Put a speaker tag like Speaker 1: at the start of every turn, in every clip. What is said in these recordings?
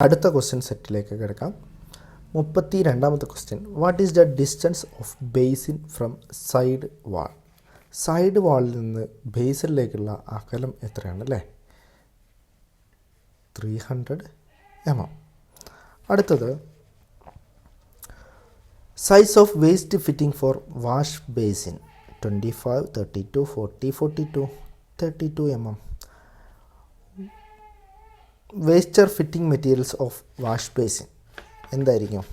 Speaker 1: അടുത്ത ക്വസ്റ്റ്യൻ സെറ്റിലേക്ക് കിടക്കാം. 32ാമത്തെ question, what is the distance of basin from side wall? Side വാളിൽ നിന്ന് ബേസിനിലേക്കുള്ള അകലം എത്രയാണ് അല്ലേ? 300 mm. അടുത്തത്, size of waste fitting for wash basin 25, 32, 40, 42, 32 mm. Waster fitting materials of wash basin എന്തായിരിക്കും?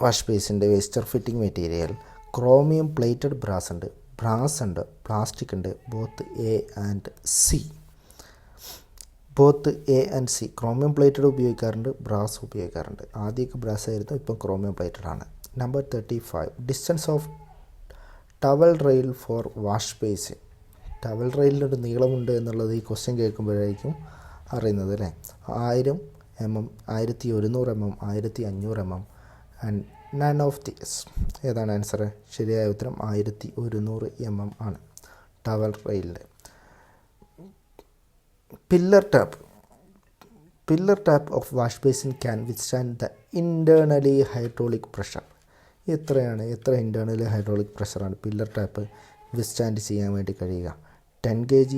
Speaker 1: വാഷ് ബേസിൻ്റെ waster fitting material chromium plated brass ഉണ്ട്, പ്ലാസ്റ്റിക് ഉണ്ട്, both A and C. Chromium plated ഉപയോഗിക്കാറുണ്ട്, ബ്രാസ് ഉപയോഗിക്കാറുണ്ട്. ആദ്യമൊക്കെ ബ്രാസ് ആയിരുന്നു, ഇപ്പം ക്രോമിയം പ്ലേറ്റഡ് ആണ്. Number 35, distance of towel rail for wash basin. Towel റെയിലിനൊരു നീളമുണ്ട് എന്നുള്ളത് ഈ ക്വസ്റ്റ്യൻ കേൾക്കുമ്പോഴായിരിക്കും അറിയുന്നത് അല്ലേ? 1000 mm, 1100 mm, 1500 mm and none of these. ഏതാണ് ആൻസർ? ശരിയായ ഉത്തരം 1100 mm ആണ് ടവൽ റെയിലിൻ്റെ. Pillar tap of wash basin can withstand the internally hydraulic pressure. എത്ര ഇൻറ്റേർണലി ഹൈഡ്രോളിക് പ്രഷറാണ് പില്ലർ ടാപ്പ് വിത്ത്സ്റ്റാൻഡ് ചെയ്യാൻ വേണ്ടി കഴിയുക? 10 kg,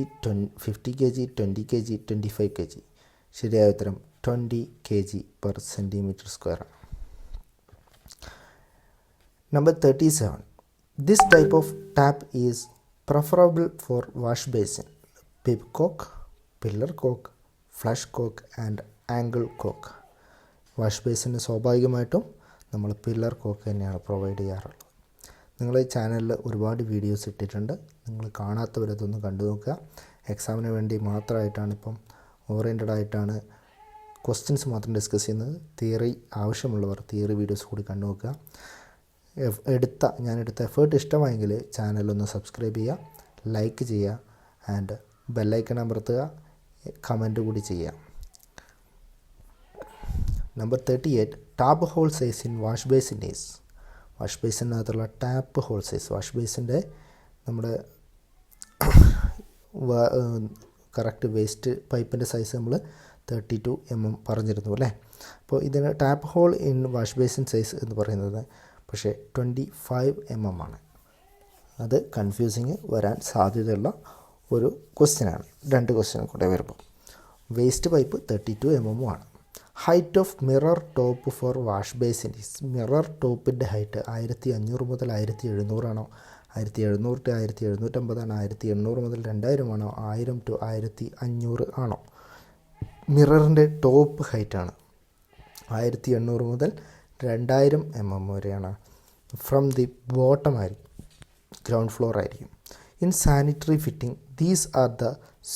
Speaker 1: 50 kg, 20 kg, 25 kg. ശരിയായ ഉത്തരം 20 kg/cm². Number 37, this type of tap is preferable for wash basin: bib cock, pillar cock, flush cock and angle cock. Wash ബേസിന് സ്വാഭാവികമായിട്ടും നമ്മൾ പില്ലർ കോക്ക് തന്നെയാണ് പ്രൊവൈഡ് ചെയ്യാറുള്ളത്. നിങ്ങൾ ഈ ചാനലിൽ ഒരുപാട് വീഡിയോസ് ഇട്ടിട്ടുണ്ട്, നിങ്ങൾ കാണാത്തവരതൊന്ന് കണ്ടു നോക്കുക. എക്സാമിന് വേണ്ടി മാത്രമായിട്ടാണ് ഇപ്പം ഓറിയൻറ്റഡ് ആയിട്ടാണ് ക്വസ്റ്റ്യൻസ് മാത്രം ഡിസ്കസ് ചെയ്യുന്നത്. തിയറി ആവശ്യമുള്ളവർ തിയറി വീഡിയോസ് കൂടി കണ്ടു നോക്കുക. ഞാൻ എടുത്ത എഫേർട്ട് ഇഷ്ടമായെങ്കിൽ ചാനലൊന്ന് സബ്സ്ക്രൈബ് ചെയ്യുക, ലൈക്ക് ചെയ്യുക ആൻഡ് ബെല്ലൈക്കൺ അമർത്തുക, കമൻറ്റ് കൂടി ചെയ്യുക. Number 38, tap hole size in wash basin is. Wash ബേസിനകത്തുള്ള ടാപ്പ് ഹോൾ സൈസ്, വാഷ് ബേസിൻ്റെ നമ്മുടെ കറക്റ്റ് വേസ്റ്റ് പൈപ്പിൻ്റെ സൈസ് നമ്മൾ 32 mm പറഞ്ഞിരുന്നു അല്ലേ? അപ്പോൾ ഇതിന് tap hole in wash basin size എന്ന് പറയുന്നത് പക്ഷേ 25 mm ആണ്. അത് കൺഫ്യൂസിങ് വരാൻ സാധ്യതയുള്ള ഒരു ക്വസ്റ്റ്യനാണ്. 2 ക്വസ്റ്റ്യൻ കൂടെ വരുമ്പോൾ വേസ്റ്റ് പൈപ്പ് 32 mm ആണ്. Height of mirror top for wash basin is. Mirror ടോപ്പിൻ്റെ ഹൈറ്റ് 1500 മുതൽ 1700 ആണോ? 1700 to 1750 ആണോ? 1800 മുതൽ 2000 ആണോ? 1000 to 1500 ആണോ? മിററിൻ്റെ ടോപ്പ് ഹൈറ്റാണ് 1800 മുതൽ 2000 mm വരെയാണ്. ഫ്രം ദി ബോട്ടം ആയിരിക്കും, ഗ്രൗണ്ട് ഫ്ലോർ ആയിരിക്കും. In sanitary fitting these are the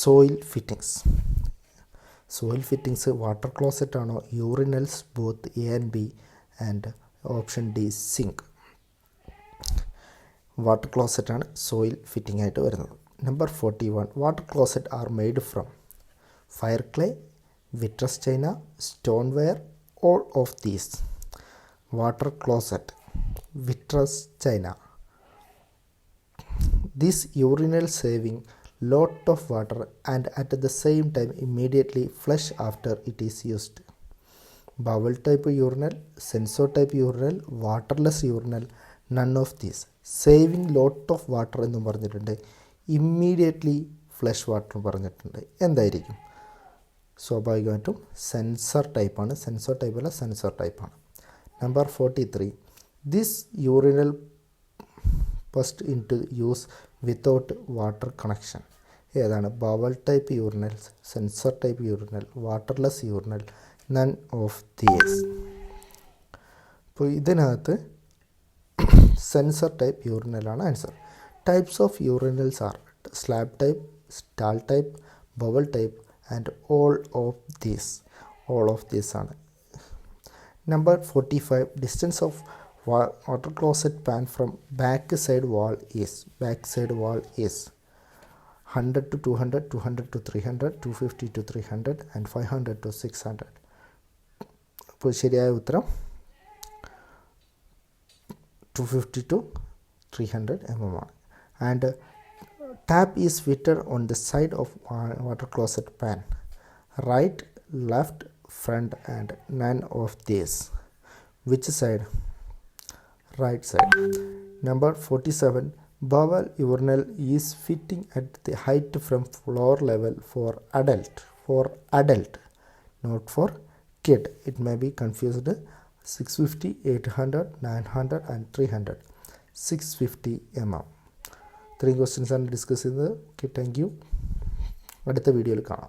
Speaker 1: soil fittings. Soil fittings water closet ആണോ? Urinals both A and B and option D sink. Water closet ആണ് soil fitting ആയിട്ട് വരുന്നത്. Number 41, water closet are made from fire clay, vitreous china, stone ware, all of these. Water closet, vitreous china. This urinal saving lot of water and at the same time immediately flush after it is used. Bowel type urinal, sensor type urinal, waterless urinal, none of these. Saving lot of water എന്നും പറഞ്ഞിട്ടുണ്ട്, immediately flush water പറഞ്ഞിട്ടുണ്ട്. എന്തായിരിക്കും? സ്വാഭാവികമായിട്ടും sensor ടൈപ്പാണ്. Sensor ടൈപ്പാണ്. Number 43, this urinal first in to use without water connection. ഏതാണ്? Bowl type urinal, sensor type urinal, waterless urinal, none of these. അപ്പോൾ ഇതിനകത്ത് സെൻസർ ടൈപ്പ് യൂറിനലാണ് answer. Types of urinals are slab type, stall type, bowl type and all of these ആണ്. Number 45, distance of water closet pan from back side wall is 100 to 200, 200 to 300, 250 to 300 and 500 to 600. അപ്പോൾ ശരിയായ ഉത്തരം 250 to 300 mm ആണ്. And tap is fitted on the side of water closet pan. Right, left, front and none of these. Which side? Right side. Number 47. Bowel urinal is fitting at the height from floor level for adult. For adult, not for kid. It may be confused. 650, 800, 900 and 300. 650 mm. ഇത്രയും questions ആണ് discuss ചെയ്തത്. Okay, thank you. അടുത്ത വീഡിയോയിൽ കാണാം.